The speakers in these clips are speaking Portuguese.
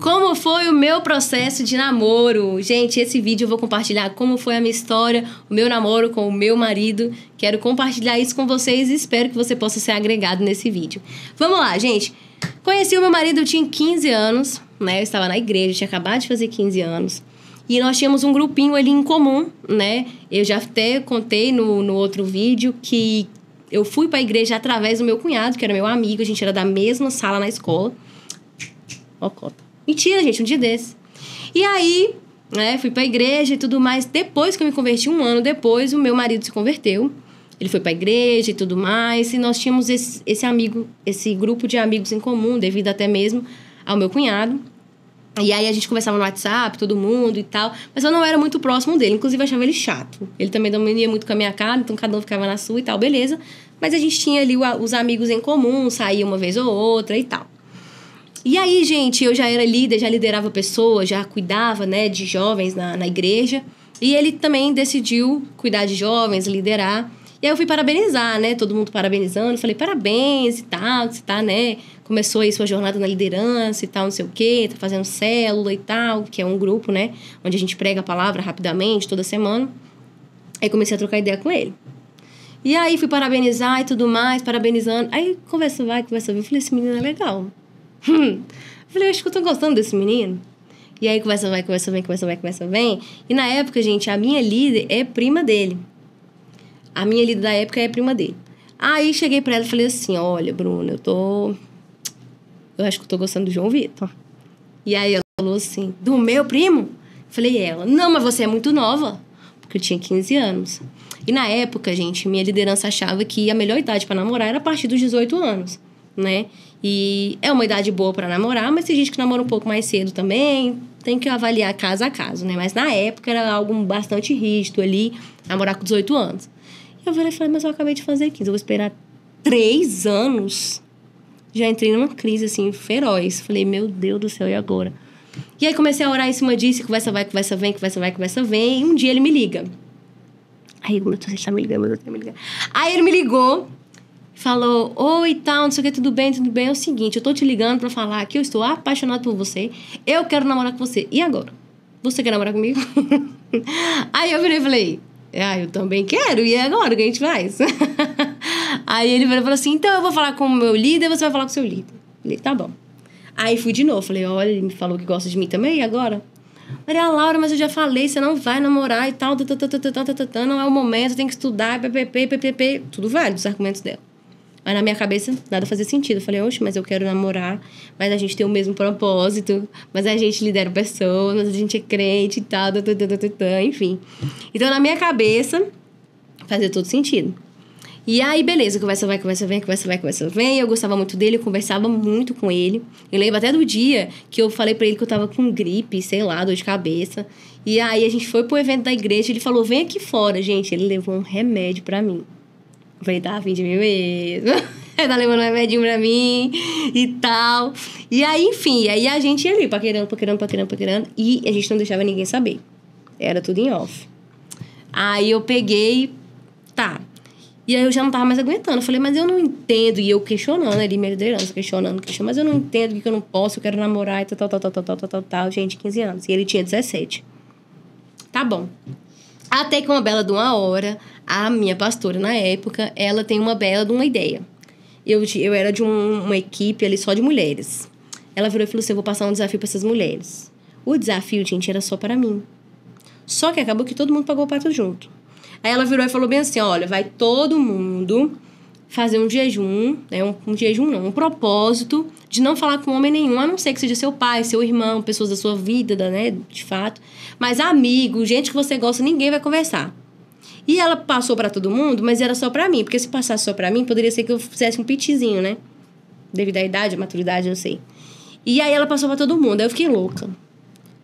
Como foi o meu processo de namoro? Gente, esse vídeo eu vou compartilhar como foi a minha história, o meu namoro com o meu marido. Quero compartilhar isso com vocês e espero que você possa ser agregado nesse vídeo. Vamos lá, gente. Conheci o meu marido, eu tinha 15 anos, né? Eu estava na igreja, tinha acabado de fazer 15 anos. E nós tínhamos um grupinho ali em comum, né? Eu já até contei no outro vídeo que eu fui para a igreja através do meu cunhado, que era meu amigo. A gente era da mesma sala na escola. Ó, cota. Mentira, gente, um dia desse. E aí, né, fui pra igreja e tudo mais. Depois que eu me converti, um ano depois, o meu marido se converteu. Ele foi pra igreja e tudo mais. E nós tínhamos esse grupo de amigos em comum, devido até mesmo ao meu cunhado. E aí a gente conversava no WhatsApp, todo mundo e tal. Mas eu não era muito próximo dele. Inclusive, eu achava ele chato. Ele também não ia muito com a minha cara, então cada um ficava na sua e tal, beleza. Mas a gente tinha ali os amigos em comum, saía uma vez ou outra e tal. E aí, gente, eu já era líder, já liderava pessoas, já cuidava, né, de jovens na igreja. E ele também decidiu cuidar de jovens, liderar. E aí eu fui parabenizar, né, todo mundo parabenizando. Falei, parabéns e tal, que você tá, né, começou aí sua jornada na liderança e tal, não sei o quê, tá fazendo célula e tal, que é um grupo, né, onde a gente prega a palavra rapidamente, toda semana. Aí comecei a trocar ideia com ele. E aí fui parabenizar e tudo mais, parabenizando. Aí conversa vai, conversa vem. Eu falei, esse menino é legal. Eu falei, acho que eu tô gostando desse menino. E aí conversa vai, conversa vem, conversa vai, conversa vem. E na época, gente, a minha líder é prima dele. A minha líder da época é prima dele. Aí cheguei pra ela e falei assim, olha, Bruna, eu acho que eu tô gostando do João Vitor. E aí ela falou assim, do meu primo? Falei, ela, não, mas você é muito nova. Porque eu tinha 15 anos. E na época, gente, minha liderança achava que a melhor idade pra namorar era a partir dos 18 anos, né? E é uma idade boa pra namorar, mas tem gente que namora um pouco mais cedo também. Tem que avaliar caso a caso, né? Mas na época era algo bastante rígido ali, namorar com 18 anos. E eu falei, mas eu acabei de fazer 15, eu vou esperar 3 anos. Já entrei numa crise, assim, feroz. Falei, meu Deus do céu, e agora? E aí comecei a orar em cima disso, conversa vai, conversa vem, conversa vai, conversa vem. E um dia ele me liga. Aí, meu Deus, ele tá me ligando, meu Deus, ele tá me ligando. Aí ele me ligou. Falou, oi, tal, não sei o que, tudo bem? É o seguinte, eu tô te ligando pra falar que eu estou apaixonado por você, eu quero namorar com você. E agora? Você quer namorar comigo? Aí eu virei e falei, eu também quero, e agora, o que a gente faz? Aí ele falou assim, então eu vou falar com o meu líder, você vai falar com o seu líder. Falei, tá bom. Aí fui de novo, falei, olha, ele me falou que gosta de mim também, e agora? Maria Laura, mas eu já falei, você não vai namorar e tal, não é o momento, tem que estudar, ppp, tudo válido, os argumentos dela. Mas na minha cabeça, nada fazia sentido. Eu falei, oxe, mas eu quero namorar, mas a gente tem o mesmo propósito, mas a gente lidera pessoas, mas a gente é crente e tal, enfim. Então, na minha cabeça, fazia todo sentido. E aí, beleza, conversa vai, conversa vem, conversa vai, conversa vem. Eu gostava muito dele, eu conversava muito com ele. Eu lembro até do dia que eu falei pra ele que eu tava com gripe, sei lá, dor de cabeça. E aí, a gente foi pro evento da igreja, ele falou, vem aqui fora, gente. Ele levou um remédio pra mim. Eu falei, tá afim de mim mesmo. Tá levando um remedinho pra mim e tal. E aí, enfim, aí a gente ia ali, paquerando. E a gente não deixava ninguém saber. Era tudo em off. Aí eu peguei, tá. E aí eu já não tava mais aguentando. Eu falei, mas eu não entendo. E eu questionando ali, minha liderança, questionando. Mas eu não entendo que eu não posso, eu quero namorar e tal. Gente, 15 anos. E ele tinha 17. Tá bom. Até que uma bela de uma hora, a minha pastora, na época, ela tem uma bela de uma ideia. Eu era de uma equipe ali só de mulheres. Ela virou e falou assim, eu vou passar um desafio para essas mulheres. O desafio, gente, era só para mim. Só que acabou que todo mundo pagou o pato junto. Aí ela virou e falou bem assim, olha, vai todo mundo fazer um jejum, né? Um propósito de não falar com homem nenhum, a não ser que seja seu pai, seu irmão, pessoas da sua vida, né, de fato. Mas amigo, gente que você gosta, ninguém vai conversar. E ela passou pra todo mundo, mas era só pra mim, porque se passasse só pra mim, poderia ser que eu fizesse um pitizinho, né? Devido à idade, à maturidade, eu sei. E aí ela passou pra todo mundo, aí eu fiquei louca.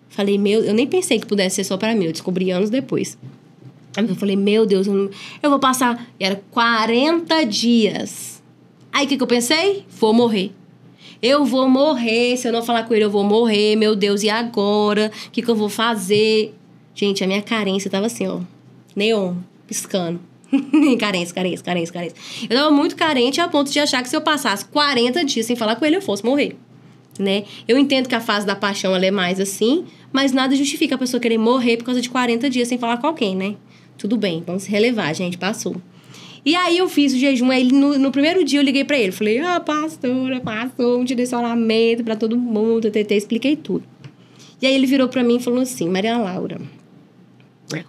Falei, eu nem pensei que pudesse ser só pra mim, eu descobri anos depois. Aí eu falei, meu Deus, eu vou passar... E era 40 dias. Aí o que eu pensei? Vou morrer. Eu vou morrer, se eu não falar com ele, eu vou morrer. Meu Deus, e agora? O que eu vou fazer? Gente, a minha carência tava assim, ó. Neon, piscando. Carência. Eu tava muito carente a ponto de achar que se eu passasse 40 dias sem falar com ele, eu fosse morrer. né? Eu entendo que a fase da paixão, ela é mais assim, mas nada justifica a pessoa querer morrer por causa de 40 dias sem falar com alguém, né? Tudo bem, vamos relevar, gente, passou. E aí eu fiz o jejum, aí no primeiro dia eu liguei pra ele, falei, pastora, passou um direcionamento pra todo mundo, eu expliquei tudo. E aí ele virou pra mim e falou assim, Maria Laura,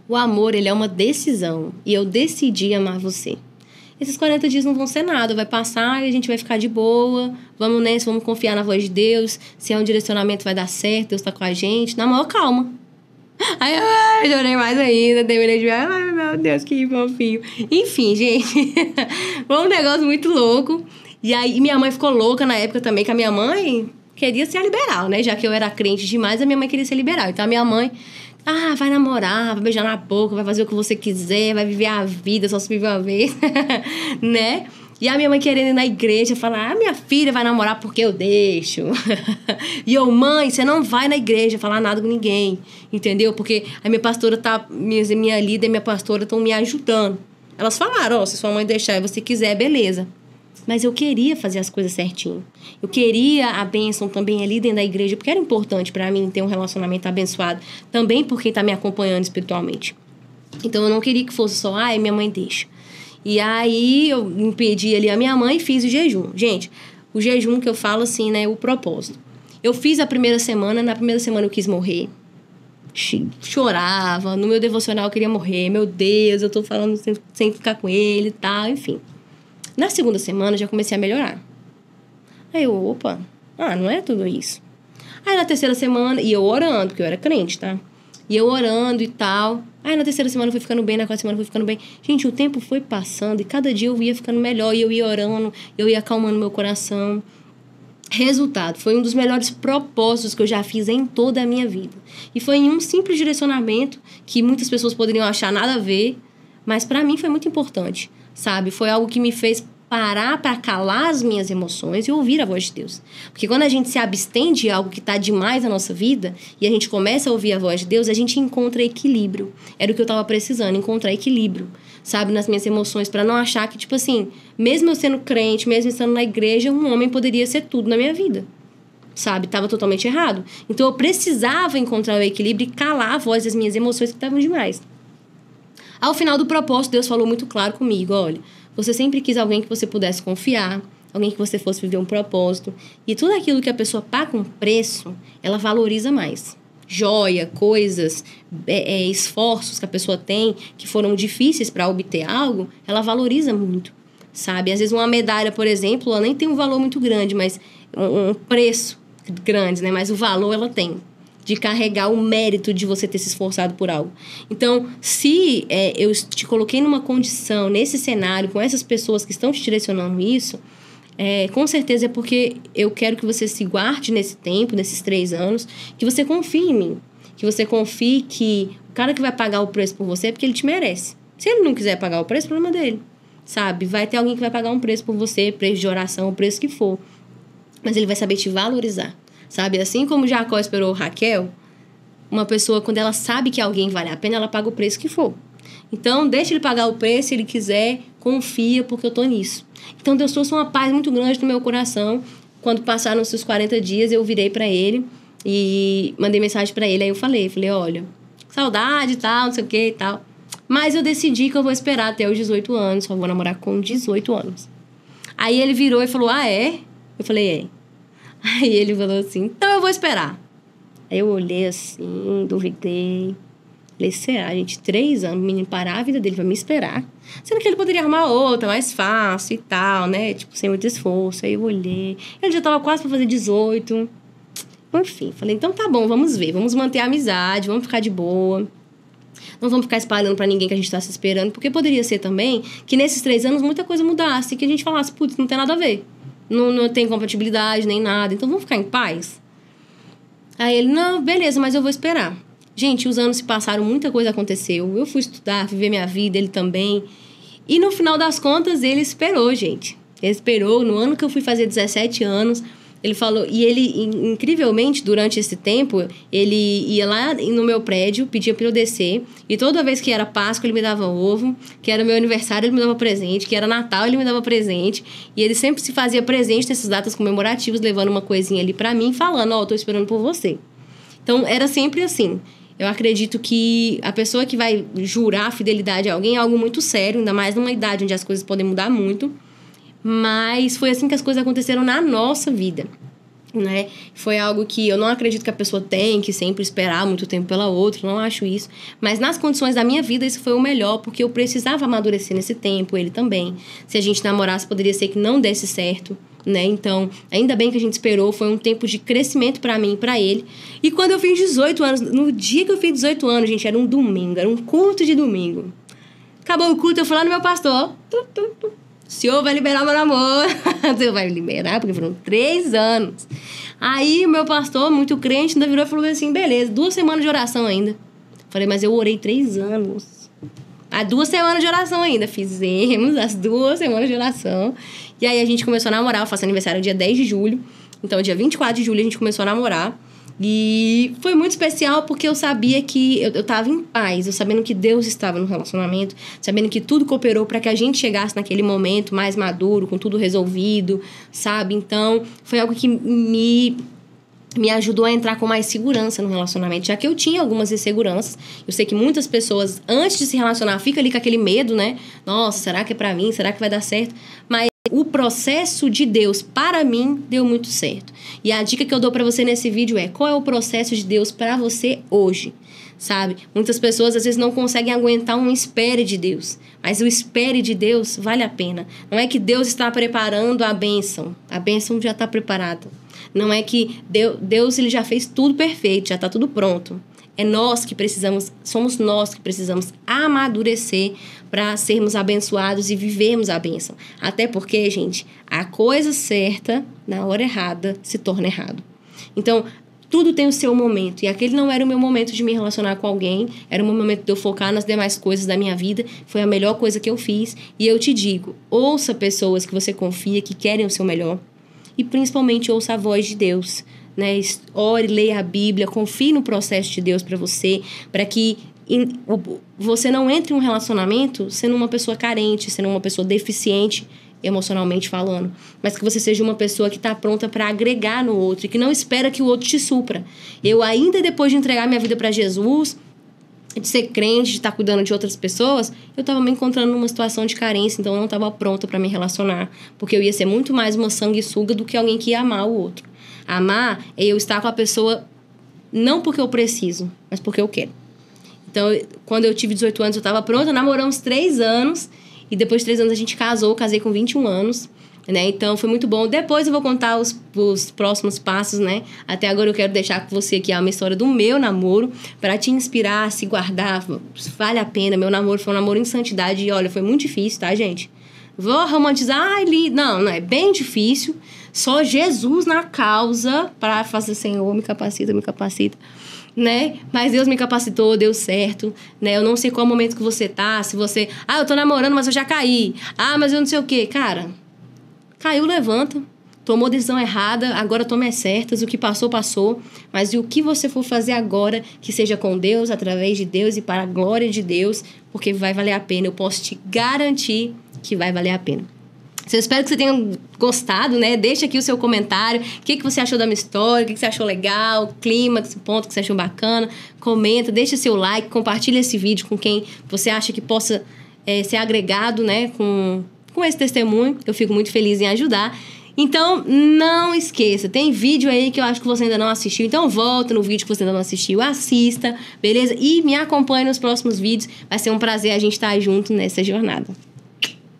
o amor, ele é uma decisão, e eu decidi amar você. Esses 40 dias não vão ser nada, vai passar e a gente vai ficar de boa, vamos nessa, vamos confiar na voz de Deus, se é um direcionamento vai dar certo, Deus tá com a gente, na maior calma. Aí eu chorei mais ainda, terminei de ver, ai meu Deus, que fofinho. Enfim, gente, foi um negócio muito louco. E aí minha mãe ficou louca na época também, que a minha mãe queria ser liberal, né? Já que eu era crente demais, a minha mãe queria ser liberal. Então a minha mãe, vai namorar, vai beijar na boca, vai fazer o que você quiser, vai viver a vida, só se vive uma vez, né? E a minha mãe querendo ir na igreja, falar, minha filha vai namorar porque eu deixo. E eu, mãe, você não vai na igreja falar nada com ninguém, entendeu? Porque a minha pastora minha líder e minha pastora estão me ajudando. Elas falaram, se sua mãe deixar e você quiser, beleza. Mas eu queria fazer as coisas certinho. Eu queria a bênção também ali dentro da igreja, porque era importante para mim ter um relacionamento abençoado, também por quem tá me acompanhando espiritualmente. Então eu não queria que fosse só, minha mãe deixa. E aí eu impedi ali a minha mãe e fiz o jejum. Gente, o jejum que eu falo assim, né, o propósito. Eu fiz a primeira semana, na primeira semana eu quis morrer. Chorava, no meu devocional eu queria morrer. Meu Deus, eu tô falando sem ficar com ele e tal, enfim. Na segunda semana eu já comecei a melhorar. Aí eu, opa, não é tudo isso. Aí na terceira semana, e eu orando, porque eu era crente, tá? E eu orando e tal. Aí na terceira semana foi ficando bem, na quarta semana foi ficando bem. Gente, o tempo foi passando e cada dia eu ia ficando melhor. E eu ia orando, eu ia acalmando meu coração. Resultado, foi um dos melhores propósitos que eu já fiz em toda a minha vida. E foi em um simples direcionamento que muitas pessoas poderiam achar nada a ver, mas pra mim foi muito importante, sabe? Foi algo que me fez parar para calar as minhas emoções e ouvir a voz de Deus. Porque quando a gente se abstém de algo que está demais na nossa vida e a gente começa a ouvir a voz de Deus, a gente encontra equilíbrio. Era o que eu estava precisando, encontrar equilíbrio, sabe, nas minhas emoções, para não achar que, tipo assim, mesmo eu sendo crente, mesmo estando na igreja, um homem poderia ser tudo na minha vida, sabe? Tava totalmente errado. Então eu precisava encontrar o equilíbrio e calar a voz das minhas emoções que estavam demais. Ao final do propósito, Deus falou muito claro comigo, olha, você sempre quis alguém que você pudesse confiar, alguém que você fosse viver um propósito. E tudo aquilo que a pessoa paga um preço, ela valoriza mais. Joia, coisas, esforços que a pessoa tem, que foram difíceis para obter algo, ela valoriza muito, sabe? Às vezes uma medalha, por exemplo, ela nem tem um valor muito grande, mas um preço grande, né? Mas o valor ela tem. De carregar o mérito de você ter se esforçado por algo. Então, se eu te coloquei numa condição, nesse cenário, com essas pessoas que estão te direcionando isso, com certeza é porque eu quero que você se guarde nesse tempo, nesses 3 anos, que você confie em mim. Que você confie que o cara que vai pagar o preço por você é porque ele te merece. Se ele não quiser pagar o preço, é problema dele, sabe? Vai ter alguém que vai pagar um preço por você, preço de oração, o preço que for. Mas ele vai saber te valorizar. Sabe, assim como Jacó esperou Raquel, uma pessoa, quando ela sabe que alguém vale a pena, ela paga o preço que for. Então, deixa ele pagar o preço, se ele quiser, confia, porque eu tô nisso. Então, Deus trouxe uma paz muito grande no meu coração. Quando passaram os 40 dias, eu virei pra ele e mandei mensagem pra ele. Aí eu falei, olha, saudade e tal, não sei o que e tal. Mas eu decidi que eu vou esperar até os 18 anos, só vou namorar com 18 anos. Aí ele virou e falou, é? Eu falei, é. Aí ele falou assim, então eu vou esperar. Aí eu olhei assim, duvidei. Falei, será, gente, 3 anos, o menino parar a vida dele pra me esperar. Sendo que ele poderia arrumar outra, mais fácil e tal, né? Tipo, sem muito esforço. Aí eu olhei. Ele já tava quase pra fazer 18. Enfim, falei, então tá bom, vamos ver. Vamos manter a amizade, vamos ficar de boa. Não vamos ficar espalhando pra ninguém que a gente tá se esperando. Porque poderia ser também que nesses 3 anos muita coisa mudasse. Que a gente falasse, putz, não tem nada a ver. Não tem compatibilidade nem nada. Então vamos ficar em paz? Aí ele, não, beleza, mas eu vou esperar. Gente, os anos se passaram, muita coisa aconteceu. Eu fui estudar, viver minha vida, ele também. E no final das contas, ele esperou, gente. Ele esperou. No ano que eu fui fazer 17 anos, Ele falou, e ele, incrivelmente, durante esse tempo, ele ia lá no meu prédio, pedia pra eu descer, e toda vez que era Páscoa, ele me dava ovo, que era meu aniversário, ele me dava presente, que era Natal, ele me dava presente, e ele sempre se fazia presente nessas datas comemorativas, levando uma coisinha ali pra mim, falando, tô esperando por você. Então, era sempre assim. Eu acredito que a pessoa que vai jurar fidelidade a alguém é algo muito sério, ainda mais numa idade onde as coisas podem mudar muito. Mas foi assim que as coisas aconteceram na nossa vida, né? Foi algo que eu não acredito que a pessoa tem que sempre esperar muito tempo pela outra, não acho isso. Mas nas condições da minha vida, isso foi o melhor, porque eu precisava amadurecer nesse tempo, ele também. Se a gente namorasse, poderia ser que não desse certo, né? Então, ainda bem que a gente esperou, foi um tempo de crescimento pra mim e pra ele. E quando eu fiz 18 anos, no dia que eu fiz 18 anos, gente, era um domingo, era um culto de domingo. Acabou o culto, eu fui lá no meu pastor, o senhor vai liberar meu namoro. O senhor vai liberar, porque foram 3 anos. Aí, o meu pastor, muito crente, ainda virou e falou assim, beleza, 2 semanas de oração ainda. Falei, mas eu orei 3 anos. 2 semanas de oração ainda. Fizemos as 2 semanas de oração. E aí, a gente começou a namorar. Eu faço aniversário dia 10 de julho. Então, dia 24 de julho, a gente começou a namorar. E foi muito especial porque eu sabia que eu tava em paz, eu sabendo que Deus estava no relacionamento, sabendo que tudo cooperou para que a gente chegasse naquele momento mais maduro, com tudo resolvido, sabe? Então, foi algo que me ajudou a entrar com mais segurança no relacionamento, já que eu tinha algumas inseguranças. Eu sei que muitas pessoas, antes de se relacionar, ficam ali com aquele medo, né? Nossa, será que é pra mim? Será que vai dar certo? Mas o processo de Deus para mim deu muito certo. E a dica que eu dou para você nesse vídeo é: qual é o processo de Deus para você hoje? Sabe? Muitas pessoas às vezes não conseguem aguentar um espere de Deus. Mas o espere de Deus vale a pena. Não é que Deus está preparando a bênção já está preparada. Não é que Deus ele já fez tudo perfeito, já está tudo pronto. É nós que precisamos, somos nós que precisamos amadurecer para sermos abençoados e vivermos a bênção. Até porque, gente, a coisa certa, na hora errada, se torna errado. Então, tudo tem o seu momento. E aquele não era o meu momento de me relacionar com alguém. Era o meu momento de eu focar nas demais coisas da minha vida. Foi a melhor coisa que eu fiz. E eu te digo, ouça pessoas que você confia, que querem o seu melhor. E principalmente ouça a voz de Deus. Né? Ore, leia a Bíblia, confie no processo de Deus para você, para que você não entre em um relacionamento sendo uma pessoa carente, sendo uma pessoa deficiente emocionalmente falando, mas que você seja uma pessoa que está pronta para agregar no outro e que não espera que o outro te supra. Eu ainda depois de entregar minha vida para Jesus, de ser crente, de estar cuidando de outras pessoas, eu estava me encontrando numa situação de carência, então eu não estava pronta para me relacionar, porque eu ia ser muito mais uma sanguessuga do que alguém que ia amar o outro. Amar é eu estar com a pessoa não porque eu preciso, mas porque eu quero. Então, quando eu tive 18 anos, eu estava pronta, namoramos 3 anos, e depois de 3 anos a gente casei com 21 anos, né? Então, foi muito bom. Depois eu vou contar os próximos passos, né? Até agora eu quero deixar com você aqui uma história do meu namoro, para te inspirar, se guardar, vale a pena. Meu namoro foi um namoro em santidade, e olha, foi muito difícil, tá, gente? Vou romantizar, não, é bem difícil. Só Jesus na causa para fazer, Senhor, me capacita, né? Mas Deus me capacitou, deu certo, né? Eu não sei qual momento que você tá, se você... eu tô namorando, mas eu já caí. Mas eu não sei o quê. Cara, caiu, levanta. Tomou decisão errada, agora tome as certas. O que passou, passou. Mas o que você for fazer agora, que seja com Deus, através de Deus e para a glória de Deus, porque vai valer a pena. Eu posso te garantir que vai valer a pena. Eu espero que você tenha gostado, né? Deixa aqui o seu comentário. O que você achou da minha história? O que você achou legal? O clima, esse ponto que você achou bacana? Comenta, deixa seu like, compartilha esse vídeo com quem você acha que possa ser agregado, né? Com esse testemunho. Eu fico muito feliz em ajudar. Então, não esqueça. Tem vídeo aí que eu acho que você ainda não assistiu. Então, volta no vídeo que você ainda não assistiu. Assista, beleza? E me acompanhe nos próximos vídeos. Vai ser um prazer a gente estar junto nessa jornada.